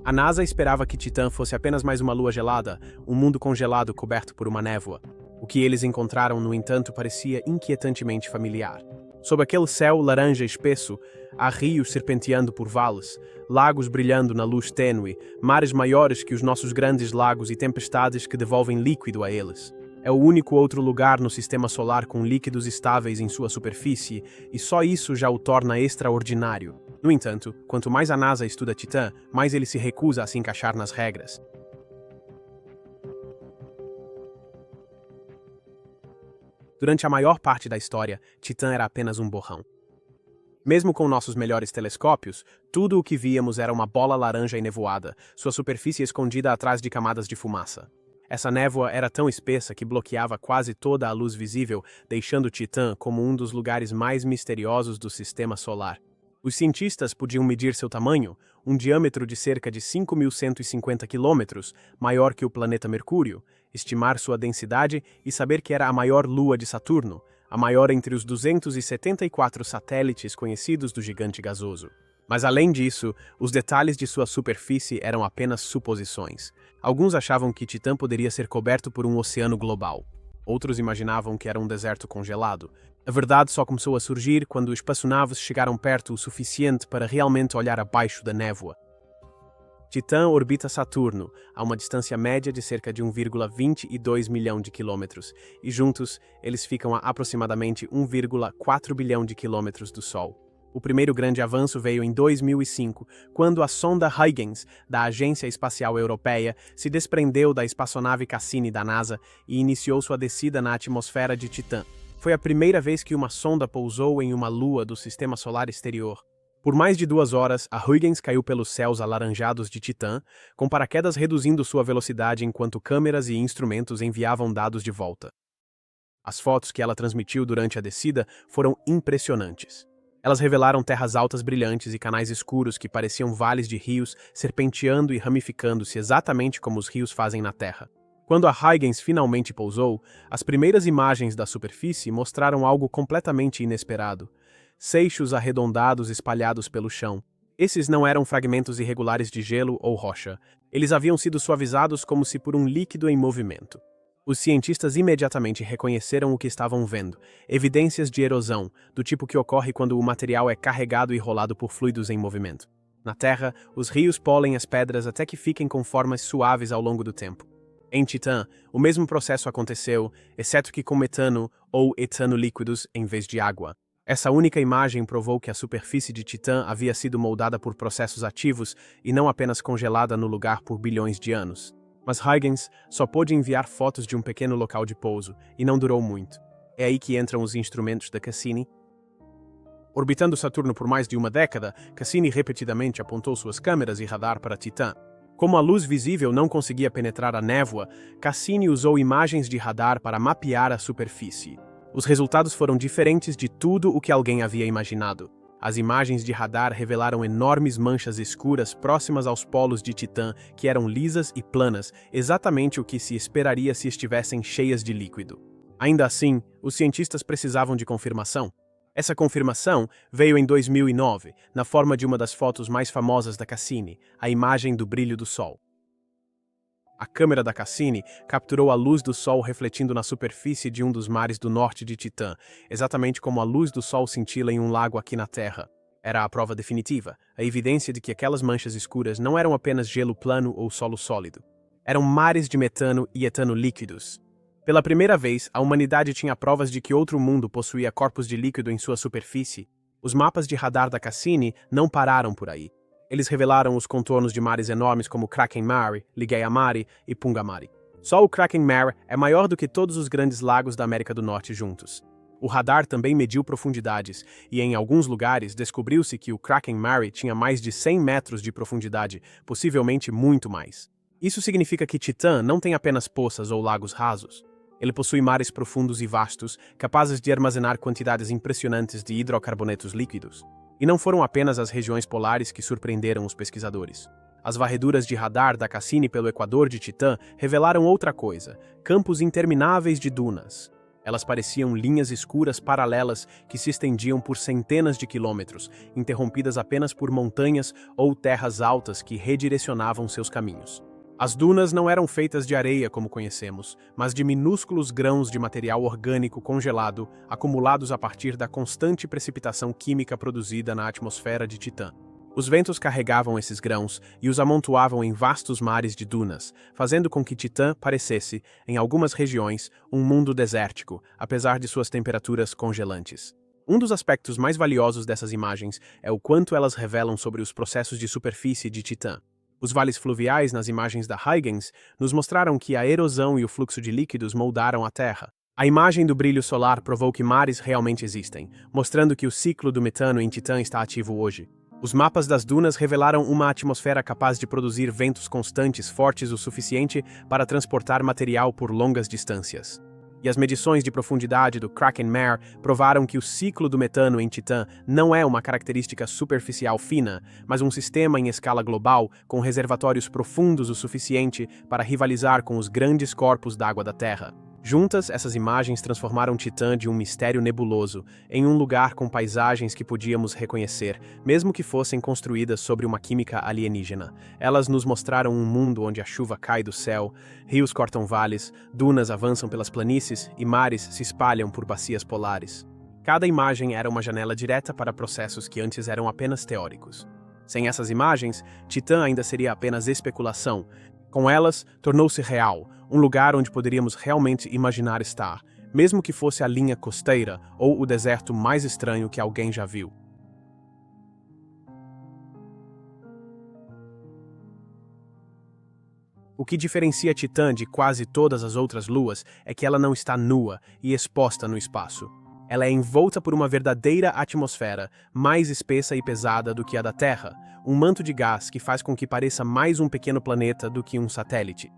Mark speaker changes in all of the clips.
Speaker 1: A NASA esperava que Titã fosse apenas mais uma lua gelada, um mundo congelado coberto por uma névoa. O que eles encontraram, no entanto, parecia inquietantemente familiar. Sob aquele céu laranja espesso, há rios serpenteando por vales, lagos brilhando na luz tênue, mares maiores que os nossos grandes lagos e tempestades que devolvem líquido a eles. É o único outro lugar no sistema solar com líquidos estáveis em sua superfície, e só isso já o torna extraordinário. No entanto, quanto mais a NASA estuda Titã, mais ele se recusa a se encaixar nas regras. Durante a maior parte da história, Titã era apenas um borrão. Mesmo com nossos melhores telescópios, tudo o que víamos era uma bola laranja enevoada, sua superfície escondida atrás de camadas de fumaça. Essa névoa era tão espessa que bloqueava quase toda a luz visível, deixando Titã como um dos lugares mais misteriosos do sistema solar. Os cientistas podiam medir seu tamanho, um diâmetro de cerca de 5.150 quilômetros, maior que o planeta Mercúrio, estimar sua densidade e saber que era a maior lua de Saturno, a maior entre os 274 satélites conhecidos do gigante gasoso. Mas além disso, os detalhes de sua superfície eram apenas suposições. Alguns achavam que Titã poderia ser coberto por um oceano global. Outros imaginavam que era um deserto congelado. A verdade só começou a surgir quando espaçonaves chegaram perto o suficiente para realmente olhar abaixo da névoa. Titã orbita Saturno, a uma distância média de cerca de 1,22 milhão de quilômetros, e juntos eles ficam a aproximadamente 1,4 bilhão de quilômetros do Sol. O primeiro grande avanço veio em 2005, quando a sonda Huygens, da Agência Espacial Europeia, se desprendeu da espaçonave Cassini da NASA e iniciou sua descida na atmosfera de Titã. Foi a primeira vez que uma sonda pousou em uma lua do Sistema Solar exterior. Por mais de 2 horas, a Huygens caiu pelos céus alaranjados de Titã, com paraquedas reduzindo sua velocidade enquanto câmeras e instrumentos enviavam dados de volta. As fotos que ela transmitiu durante a descida foram impressionantes. Elas revelaram terras altas brilhantes e canais escuros que pareciam vales de rios serpenteando e ramificando-se exatamente como os rios fazem na Terra. Quando a Huygens finalmente pousou, as primeiras imagens da superfície mostraram algo completamente inesperado. Seixos arredondados espalhados pelo chão. Esses não eram fragmentos irregulares de gelo ou rocha. Eles haviam sido suavizados como se por um líquido em movimento. Os cientistas imediatamente reconheceram o que estavam vendo, evidências de erosão, do tipo que ocorre quando o material é carregado e rolado por fluidos em movimento. Na Terra, os rios polem as pedras até que fiquem com formas suaves ao longo do tempo. Em Titã, o mesmo processo aconteceu, exceto que com metano ou etano líquidos em vez de água. Essa única imagem provou que a superfície de Titã havia sido moldada por processos ativos e não apenas congelada no lugar por bilhões de anos. Mas Huygens só pôde enviar fotos de um pequeno local de pouso, e não durou muito. É aí que entram os instrumentos da Cassini. Orbitando Saturno por mais de uma década, Cassini repetidamente apontou suas câmeras e radar para Titã. Como a luz visível não conseguia penetrar a névoa, Cassini usou imagens de radar para mapear a superfície. Os resultados foram diferentes de tudo o que alguém havia imaginado. As imagens de radar revelaram enormes manchas escuras próximas aos polos de Titã, que eram lisas e planas, exatamente o que se esperaria se estivessem cheias de líquido. Ainda assim, os cientistas precisavam de confirmação. Essa confirmação veio em 2009, na forma de uma das fotos mais famosas da Cassini, a imagem do brilho do Sol. A câmera da Cassini capturou a luz do Sol refletindo na superfície de um dos mares do norte de Titã, exatamente como a luz do Sol cintila em um lago aqui na Terra. Era a prova definitiva, a evidência de que aquelas manchas escuras não eram apenas gelo plano ou solo sólido. Eram mares de metano e etano líquidos. Pela primeira vez, a humanidade tinha provas de que outro mundo possuía corpos de líquido em sua superfície. Os mapas de radar da Cassini não pararam por aí. Eles revelaram os contornos de mares enormes como Kraken Mare, Ligeia Mare e Punga Mare. Só o Kraken Mare é maior do que todos os grandes lagos da América do Norte juntos. O radar também mediu profundidades, e em alguns lugares descobriu-se que o Kraken Mare tinha mais de 100 metros de profundidade, possivelmente muito mais. Isso significa que Titã não tem apenas poças ou lagos rasos. Ele possui mares profundos e vastos, capazes de armazenar quantidades impressionantes de hidrocarbonetos líquidos. E não foram apenas as regiões polares que surpreenderam os pesquisadores. As varreduras de radar da Cassini pelo equador de Titã revelaram outra coisa: campos intermináveis de dunas. Elas pareciam linhas escuras paralelas que se estendiam por centenas de quilômetros, interrompidas apenas por montanhas ou terras altas que redirecionavam seus caminhos. As dunas não eram feitas de areia como conhecemos, mas de minúsculos grãos de material orgânico congelado, acumulados a partir da constante precipitação química produzida na atmosfera de Titã. Os ventos carregavam esses grãos e os amontoavam em vastos mares de dunas, fazendo com que Titã parecesse, em algumas regiões, um mundo desértico, apesar de suas temperaturas congelantes. Um dos aspectos mais valiosos dessas imagens é o quanto elas revelam sobre os processos de superfície de Titã. Os vales fluviais nas imagens da Huygens nos mostraram que a erosão e o fluxo de líquidos moldaram a Terra. A imagem do brilho solar provou que mares realmente existem, mostrando que o ciclo do metano em Titã está ativo hoje. Os mapas das dunas revelaram uma atmosfera capaz de produzir ventos constantes fortes o suficiente para transportar material por longas distâncias. E as medições de profundidade do Kraken Mare provaram que o ciclo do metano em Titã não é uma característica superficial fina, mas um sistema em escala global com reservatórios profundos o suficiente para rivalizar com os grandes corpos d'água da Terra. Juntas, essas imagens transformaram Titã de um mistério nebuloso em um lugar com paisagens que podíamos reconhecer, mesmo que fossem construídas sobre uma química alienígena. Elas nos mostraram um mundo onde a chuva cai do céu, rios cortam vales, dunas avançam pelas planícies e mares se espalham por bacias polares. Cada imagem era uma janela direta para processos que antes eram apenas teóricos. Sem essas imagens, Titã ainda seria apenas especulação. Com elas, tornou-se real, um lugar onde poderíamos realmente imaginar estar, mesmo que fosse a linha costeira ou o deserto mais estranho que alguém já viu. O que diferencia Titã de quase todas as outras luas é que ela não está nua e exposta no espaço. Ela é envolta por uma verdadeira atmosfera, mais espessa e pesada do que a da Terra, um manto de gás que faz com que pareça mais um pequeno planeta do que um satélite.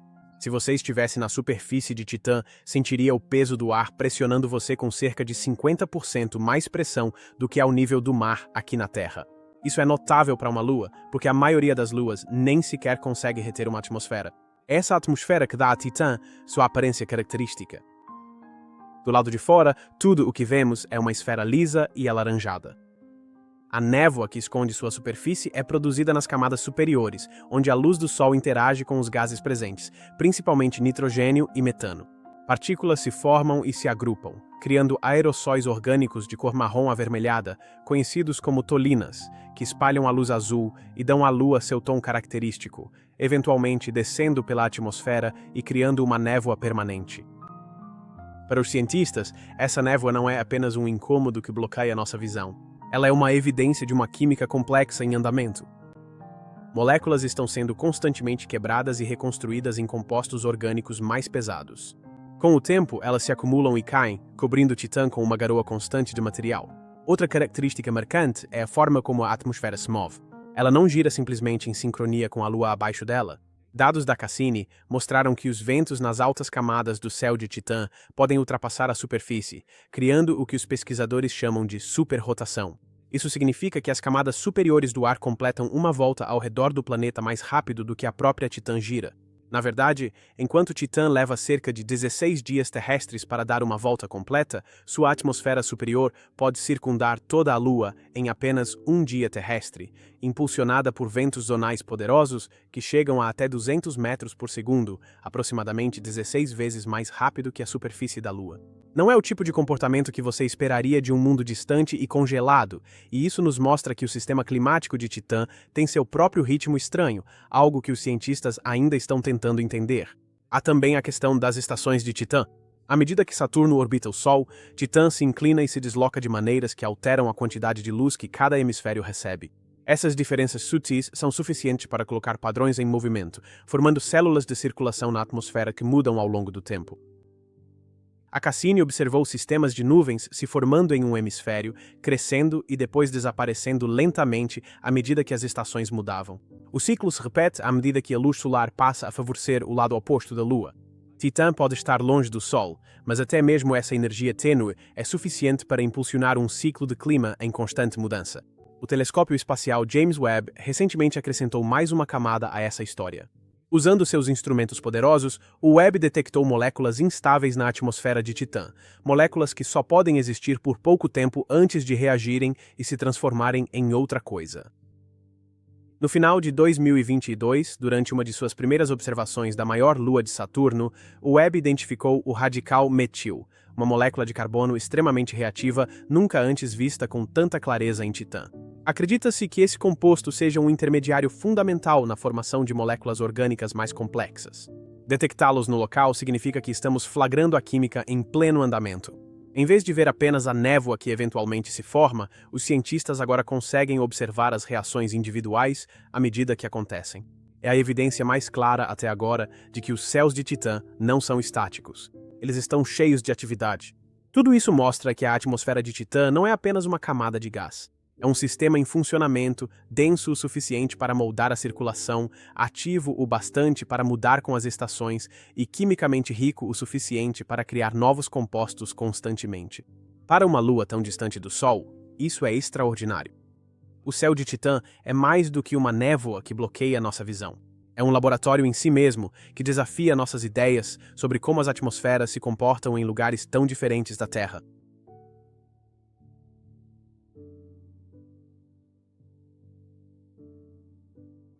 Speaker 1: Se você estivesse na superfície de Titã, sentiria o peso do ar pressionando você com cerca de 50% mais pressão do que ao nível do mar aqui na Terra. Isso é notável para uma lua, porque a maioria das luas nem sequer consegue reter uma atmosfera. É essa atmosfera que dá a Titã sua aparência característica. Do lado de fora, tudo o que vemos é uma esfera lisa e alaranjada. A névoa que esconde sua superfície é produzida nas camadas superiores, onde a luz do Sol interage com os gases presentes, principalmente nitrogênio e metano. Partículas se formam e se agrupam, criando aerossóis orgânicos de cor marrom avermelhada, conhecidos como tolinas, que espalham a luz azul e dão à Lua seu tom característico, eventualmente descendo pela atmosfera e criando uma névoa permanente. Para os cientistas, essa névoa não é apenas um incômodo que bloqueia nossa visão. Ela é uma evidência de uma química complexa em andamento. Moléculas estão sendo constantemente quebradas e reconstruídas em compostos orgânicos mais pesados. Com o tempo, elas se acumulam e caem, cobrindo Titã com uma garoa constante de material. Outra característica marcante é a forma como a atmosfera se move. Ela não gira simplesmente em sincronia com a Lua abaixo dela. Dados da Cassini mostraram que os ventos nas altas camadas do céu de Titã podem ultrapassar a superfície, criando o que os pesquisadores chamam de superrotação. Isso significa que as camadas superiores do ar completam uma volta ao redor do planeta mais rápido do que a própria Titã gira. Na verdade, enquanto Titã leva cerca de 16 dias terrestres para dar uma volta completa, sua atmosfera superior pode circundar toda a Lua em apenas um dia terrestre, impulsionada por ventos zonais poderosos que chegam a até 200 metros por segundo, aproximadamente 16 vezes mais rápido que a superfície da Lua. Não é o tipo de comportamento que você esperaria de um mundo distante e congelado, e isso nos mostra que o sistema climático de Titã tem seu próprio ritmo estranho, algo que os cientistas ainda estão tentando entender. Há também a questão das estações de Titã. À medida que Saturno orbita o Sol, Titã se inclina e se desloca de maneiras que alteram a quantidade de luz que cada hemisfério recebe. Essas diferenças sutis são suficientes para colocar padrões em movimento, formando células de circulação na atmosfera que mudam ao longo do tempo. A Cassini observou sistemas de nuvens se formando em um hemisfério, crescendo e depois desaparecendo lentamente à medida que as estações mudavam. O ciclo se repete à medida que a luz solar passa a favorecer o lado oposto da Lua. Titã pode estar longe do Sol, mas até mesmo essa energia tênue é suficiente para impulsionar um ciclo de clima em constante mudança. O telescópio espacial James Webb recentemente acrescentou mais uma camada a essa história. Usando seus instrumentos poderosos, o Webb detectou moléculas instáveis na atmosfera de Titã, moléculas que só podem existir por pouco tempo antes de reagirem e se transformarem em outra coisa. No final de 2022, durante uma de suas primeiras observações da maior lua de Saturno, o Webb identificou o radical metil, uma molécula de carbono extremamente reativa nunca antes vista com tanta clareza em Titã. Acredita-se que esse composto seja um intermediário fundamental na formação de moléculas orgânicas mais complexas. Detectá-los no local significa que estamos flagrando a química em pleno andamento. Em vez de ver apenas a névoa que eventualmente se forma, os cientistas agora conseguem observar as reações individuais à medida que acontecem. É a evidência mais clara até agora de que os céus de Titã não são estáticos. Eles estão cheios de atividade. Tudo isso mostra que a atmosfera de Titã não é apenas uma camada de gás. É um sistema em funcionamento, denso o suficiente para moldar a circulação, ativo o bastante para mudar com as estações e quimicamente rico o suficiente para criar novos compostos constantemente. Para uma lua tão distante do Sol, isso é extraordinário. O céu de Titã é mais do que uma névoa que bloqueia nossa visão. É um laboratório em si mesmo que desafia nossas ideias sobre como as atmosferas se comportam em lugares tão diferentes da Terra.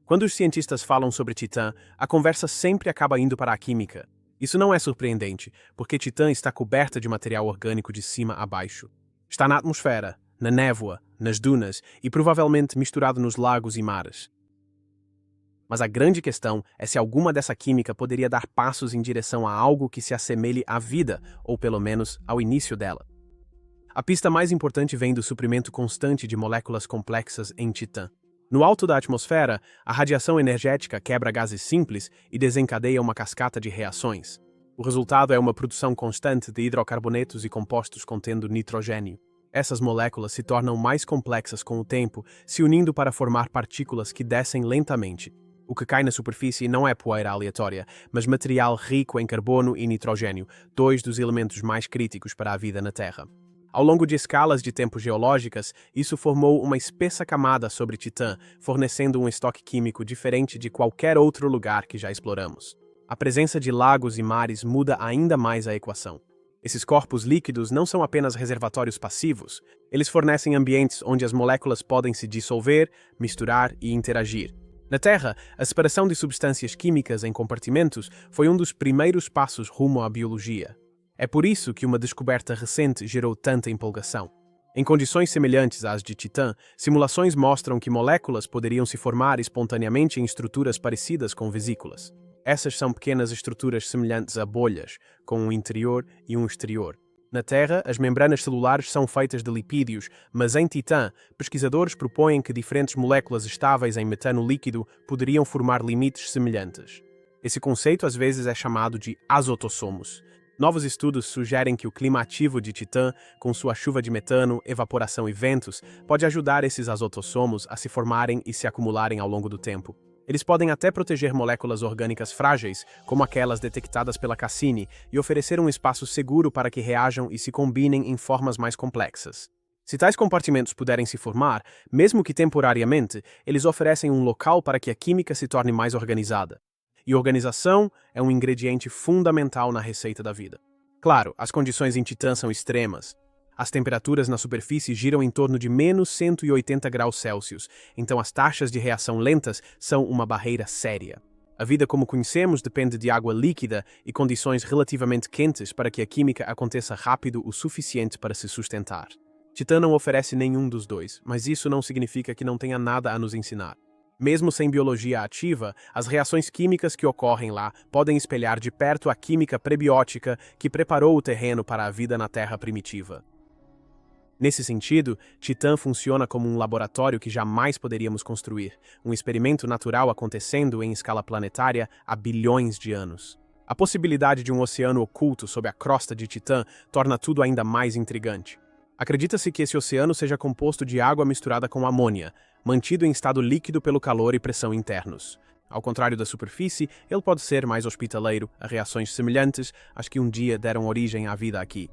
Speaker 1: Quando os cientistas falam sobre Titã, a conversa sempre acaba indo para a química. Isso não é surpreendente, porque Titã está coberta de material orgânico de cima a baixo. Está na atmosfera, na névoa, nas dunas e provavelmente misturado nos lagos e mares. Mas a grande questão é se alguma dessa química poderia dar passos em direção a algo que se assemelhe à vida, ou pelo menos ao início dela. A pista mais importante vem do suprimento constante de moléculas complexas em Titã. No alto da atmosfera, a radiação energética quebra gases simples e desencadeia uma cascata de reações. O resultado é uma produção constante de hidrocarbonetos e compostos contendo nitrogênio. Essas moléculas se tornam mais complexas com o tempo, se unindo para formar partículas que descem lentamente. O que cai na superfície não é poeira aleatória, mas material rico em carbono e nitrogênio, dois dos elementos mais críticos para a vida na Terra. Ao longo de escalas de tempo geológicas, isso formou uma espessa camada sobre Titã, fornecendo um estoque químico diferente de qualquer outro lugar que já exploramos. A presença de lagos e mares muda ainda mais a equação. Esses corpos líquidos não são apenas reservatórios passivos, eles fornecem ambientes onde as moléculas podem se dissolver, misturar e interagir. Na Terra, a separação de substâncias químicas em compartimentos foi um dos primeiros passos rumo à biologia. É por isso que uma descoberta recente gerou tanta empolgação. Em condições semelhantes às de Titã, simulações mostram que moléculas poderiam se formar espontaneamente em estruturas parecidas com vesículas. Essas são pequenas estruturas semelhantes a bolhas, com um interior e um exterior. Na Terra, as membranas celulares são feitas de lipídios, mas em Titã, pesquisadores propõem que diferentes moléculas estáveis em metano líquido poderiam formar limites semelhantes. Esse conceito às vezes é chamado de azotossomos. Novos estudos sugerem que o clima ativo de Titã, com sua chuva de metano, evaporação e ventos, pode ajudar esses azotossomos a se formarem e se acumularem ao longo do tempo. Eles podem até proteger moléculas orgânicas frágeis, como aquelas detectadas pela Cassini, e oferecer um espaço seguro para que reajam e se combinem em formas mais complexas. Se tais compartimentos puderem se formar, mesmo que temporariamente, eles oferecem um local para que a química se torne mais organizada. E organização é um ingrediente fundamental na receita da vida. Claro, as condições em Titã são extremas. As temperaturas na superfície giram em torno de menos 180 graus Celsius, então as taxas de reação lentas são uma barreira séria. A vida como conhecemos depende de água líquida e condições relativamente quentes para que a química aconteça rápido o suficiente para se sustentar. Titã não oferece nenhum dos dois, mas isso não significa que não tenha nada a nos ensinar. Mesmo sem biologia ativa, as reações químicas que ocorrem lá podem espelhar de perto a química prebiótica que preparou o terreno para a vida na Terra primitiva. Nesse sentido, Titã funciona como um laboratório que jamais poderíamos construir, um experimento natural acontecendo em escala planetária há bilhões de anos. A possibilidade de um oceano oculto sob a crosta de Titã torna tudo ainda mais intrigante. Acredita-se que esse oceano seja composto de água misturada com amônia, mantido em estado líquido pelo calor e pressão internos. Ao contrário da superfície, ele pode ser mais hospitaleiro a reações semelhantes às que um dia deram origem à vida aqui.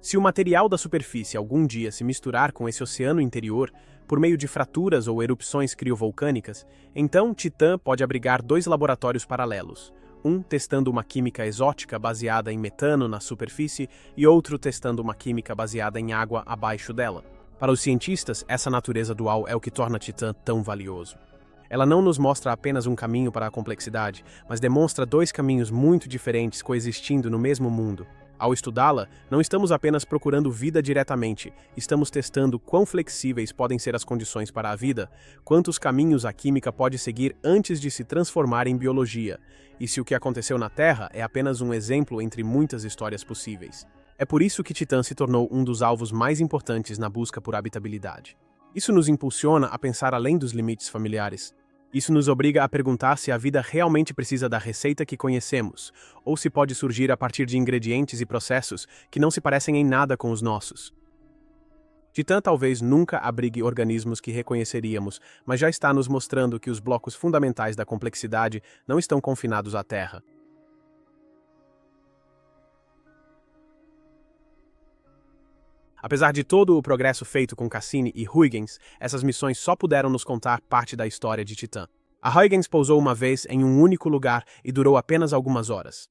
Speaker 1: Se o material da superfície algum dia se misturar com esse oceano interior, por meio de fraturas ou erupções criovolcânicas, então Titã pode abrigar dois laboratórios paralelos, um testando uma química exótica baseada em metano na superfície e outro testando uma química baseada em água abaixo dela. Para os cientistas, essa natureza dual é o que torna Titã tão valioso. Ela não nos mostra apenas um caminho para a complexidade, mas demonstra dois caminhos muito diferentes coexistindo no mesmo mundo. Ao estudá-la, não estamos apenas procurando vida diretamente, estamos testando quão flexíveis podem ser as condições para a vida, quantos caminhos a química pode seguir antes de se transformar em biologia, e se o que aconteceu na Terra é apenas um exemplo entre muitas histórias possíveis. É por isso que Titã se tornou um dos alvos mais importantes na busca por habitabilidade. Isso nos impulsiona a pensar além dos limites familiares. Isso nos obriga a perguntar se a vida realmente precisa da receita que conhecemos, ou se pode surgir a partir de ingredientes e processos que não se parecem em nada com os nossos. Titã talvez nunca abrigue organismos que reconheceríamos, mas já está nos mostrando que os blocos fundamentais da complexidade não estão confinados à Terra. Apesar de todo o progresso feito com Cassini e Huygens, essas missões só puderam nos contar parte da história de Titã. A Huygens pousou uma vez em um único lugar e durou apenas algumas horas.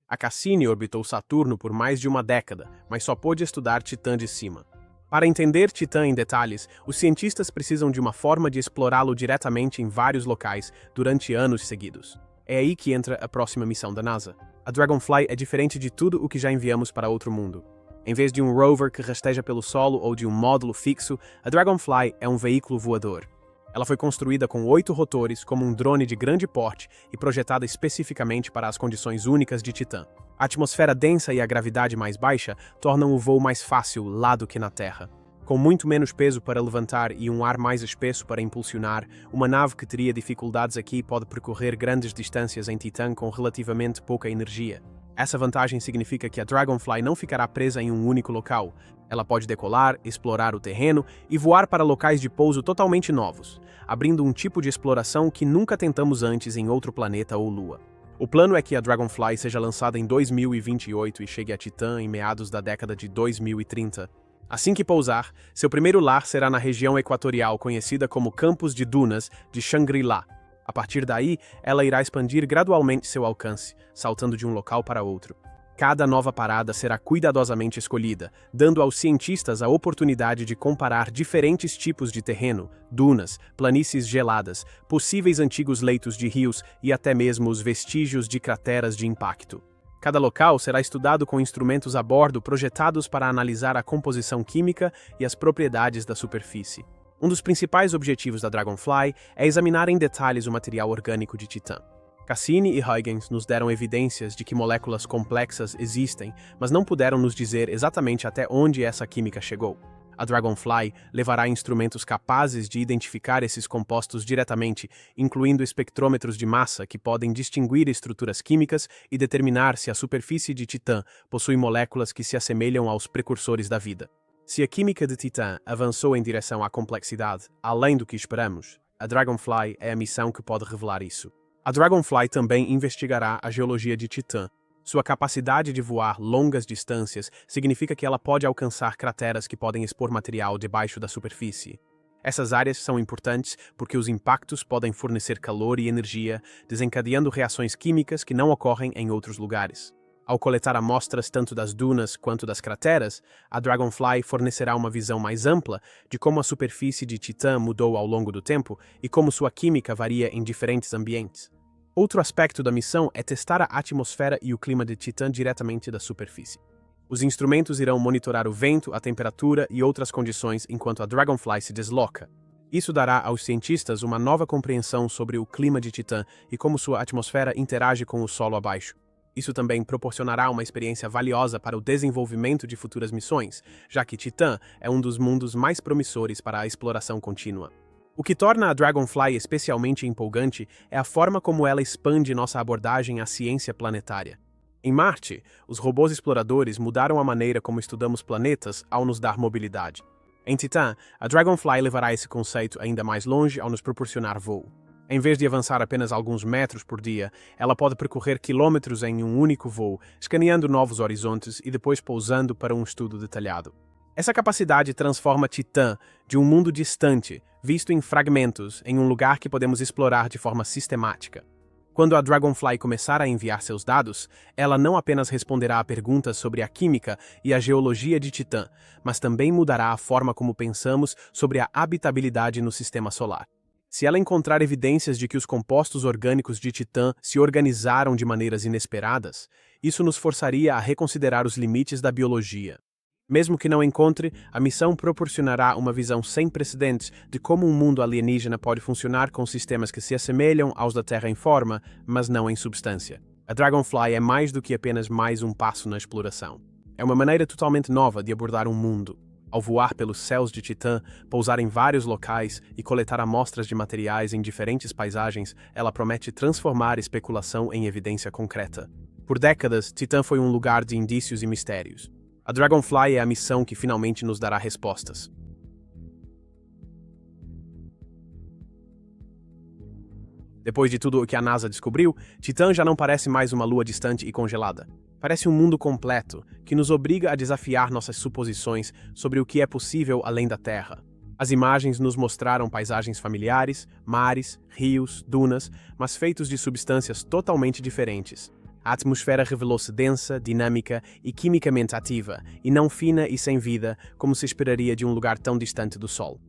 Speaker 1: A Cassini orbitou Saturno por mais de uma década, mas só pôde estudar Titã de cima. Para entender Titã em detalhes, os cientistas precisam de uma forma de explorá-lo diretamente em vários locais durante anos seguidos. É aí que entra a próxima missão da NASA. A Dragonfly é diferente de tudo o que já enviamos para outro mundo. Em vez de um rover que rasteja pelo solo ou de um módulo fixo, a Dragonfly é um veículo voador. Ela foi construída com 8 rotores como um drone de grande porte e projetada especificamente para as condições únicas de Titã. A atmosfera densa e a gravidade mais baixa tornam o voo mais fácil lá do que na Terra. Com muito menos peso para levantar e um ar mais espesso para impulsionar, uma nave que teria dificuldades aqui pode percorrer grandes distâncias em Titã com relativamente pouca energia. Essa vantagem significa que a Dragonfly não ficará presa em um único local. Ela pode decolar, explorar o terreno e voar para locais de pouso totalmente novos, abrindo um tipo de exploração que nunca tentamos antes em outro planeta ou lua. O plano é que a Dragonfly seja lançada em 2028 e chegue a Titã em meados da década de 2030. Assim que pousar, seu primeiro lar será na região equatorial conhecida como Campos de Dunas de Shangri-La. A partir daí, ela irá expandir gradualmente seu alcance, saltando de um local para outro. Cada nova parada será cuidadosamente escolhida, dando aos cientistas a oportunidade de comparar diferentes tipos de terreno, dunas, planícies geladas, possíveis antigos leitos de rios e até mesmo os vestígios de crateras de impacto. Cada local será estudado com instrumentos a bordo projetados para analisar a composição química e as propriedades da superfície. Um dos principais objetivos da Dragonfly é examinar em detalhes o material orgânico de Titã. Cassini e Huygens nos deram evidências de que moléculas complexas existem, mas não puderam nos dizer exatamente até onde essa química chegou. A Dragonfly levará instrumentos capazes de identificar esses compostos diretamente, incluindo espectrômetros de massa que podem distinguir estruturas químicas e determinar se a superfície de Titã possui moléculas que se assemelham aos precursores da vida. Se a química de Titã avançou em direção à complexidade, além do que esperamos, a Dragonfly é a missão que pode revelar isso. A Dragonfly também investigará a geologia de Titã. Sua capacidade de voar longas distâncias significa que ela pode alcançar crateras que podem expor material debaixo da superfície. Essas áreas são importantes porque os impactos podem fornecer calor e energia, desencadeando reações químicas que não ocorrem em outros lugares. Ao coletar amostras tanto das dunas quanto das crateras, a Dragonfly fornecerá uma visão mais ampla de como a superfície de Titã mudou ao longo do tempo e como sua química varia em diferentes ambientes. Outro aspecto da missão é testar a atmosfera e o clima de Titã diretamente da superfície. Os instrumentos irão monitorar o vento, a temperatura e outras condições enquanto a Dragonfly se desloca. Isso dará aos cientistas uma nova compreensão sobre o clima de Titã e como sua atmosfera interage com o solo abaixo. Isso também proporcionará uma experiência valiosa para o desenvolvimento de futuras missões, já que Titã é um dos mundos mais promissores para a exploração contínua. O que torna a Dragonfly especialmente empolgante é a forma como ela expande nossa abordagem à ciência planetária. Em Marte, os robôs exploradores mudaram a maneira como estudamos planetas ao nos dar mobilidade. Em Titã, a Dragonfly levará esse conceito ainda mais longe ao nos proporcionar voo. Em vez de avançar apenas alguns metros por dia, ela pode percorrer quilômetros em um único voo, escaneando novos horizontes e depois pousando para um estudo detalhado. Essa capacidade transforma Titã de um mundo distante, visto em fragmentos, em um lugar que podemos explorar de forma sistemática. Quando a Dragonfly começar a enviar seus dados, ela não apenas responderá a perguntas sobre a química e a geologia de Titã, mas também mudará a forma como pensamos sobre a habitabilidade no sistema solar. Se ela encontrar evidências de que os compostos orgânicos de Titã se organizaram de maneiras inesperadas, isso nos forçaria a reconsiderar os limites da biologia. Mesmo que não encontre, a missão proporcionará uma visão sem precedentes de como um mundo alienígena pode funcionar com sistemas que se assemelham aos da Terra em forma, mas não em substância. A Dragonfly é mais do que apenas mais um passo na exploração. É uma maneira totalmente nova de abordar um mundo. Ao voar pelos céus de Titã, pousar em vários locais e coletar amostras de materiais em diferentes paisagens, ela promete transformar especulação em evidência concreta. Por décadas, Titã foi um lugar de indícios e mistérios. A Dragonfly é a missão que finalmente nos dará respostas. Depois de tudo o que a NASA descobriu, Titã já não parece mais uma lua distante e congelada. Parece um mundo completo, que nos obriga a desafiar nossas suposições sobre o que é possível além da Terra. As imagens nos mostraram paisagens familiares, mares, rios, dunas, mas feitos de substâncias totalmente diferentes. A atmosfera revelou-se densa, dinâmica e quimicamente ativa, e não fina e sem vida, como se esperaria de um lugar tão distante do Sol.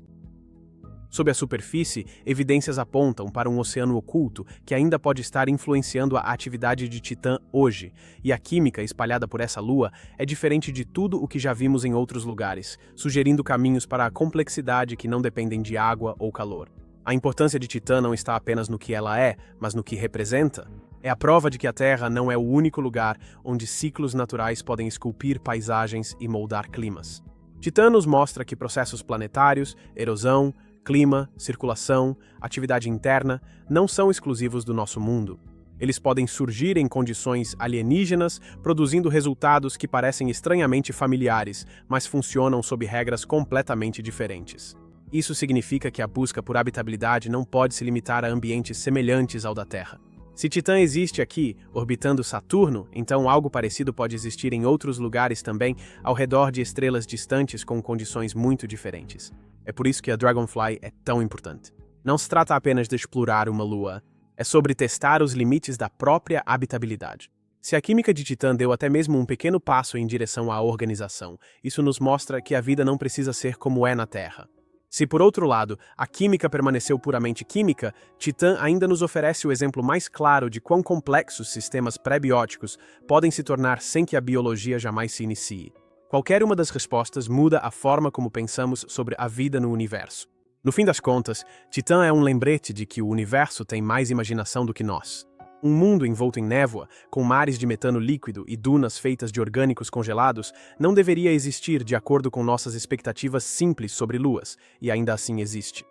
Speaker 1: Sob a superfície, evidências apontam para um oceano oculto que ainda pode estar influenciando a atividade de Titã hoje, e a química espalhada por essa lua é diferente de tudo o que já vimos em outros lugares, sugerindo caminhos para a complexidade que não dependem de água ou calor. A importância de Titã não está apenas no que ela é, mas no que representa. É a prova de que a Terra não é o único lugar onde ciclos naturais podem esculpir paisagens e moldar climas. Titã nos mostra que processos planetários, erosão, clima, circulação, atividade interna não são exclusivos do nosso mundo. Eles podem surgir em condições alienígenas, produzindo resultados que parecem estranhamente familiares, mas funcionam sob regras completamente diferentes. Isso significa que a busca por habitabilidade não pode se limitar a ambientes semelhantes ao da Terra. Se Titã existe aqui, orbitando Saturno, então algo parecido pode existir em outros lugares também, ao redor de estrelas distantes com condições muito diferentes. É por isso que a Dragonfly é tão importante. Não se trata apenas de explorar uma lua, é sobre testar os limites da própria habitabilidade. Se a química de Titã deu até mesmo um pequeno passo em direção à organização, isso nos mostra que a vida não precisa ser como é na Terra. Se, por outro lado, a química permaneceu puramente química, Titã ainda nos oferece o exemplo mais claro de quão complexos sistemas pré-bióticos podem se tornar sem que a biologia jamais se inicie. Qualquer uma das respostas muda a forma como pensamos sobre a vida no universo. No fim das contas, Titã é um lembrete de que o universo tem mais imaginação do que nós. Um mundo envolto em névoa, com mares de metano líquido e dunas feitas de orgânicos congelados, não deveria existir de acordo com nossas expectativas simples sobre luas, e ainda assim existe.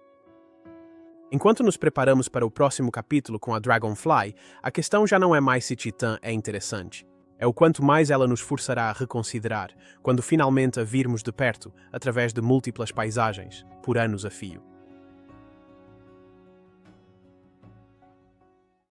Speaker 1: Enquanto nos preparamos para o próximo capítulo com a Dragonfly, a questão já não é mais se Titã é interessante. É o quanto mais ela nos forçará a reconsiderar, quando finalmente a virmos de perto, através de múltiplas paisagens, por anos a fio.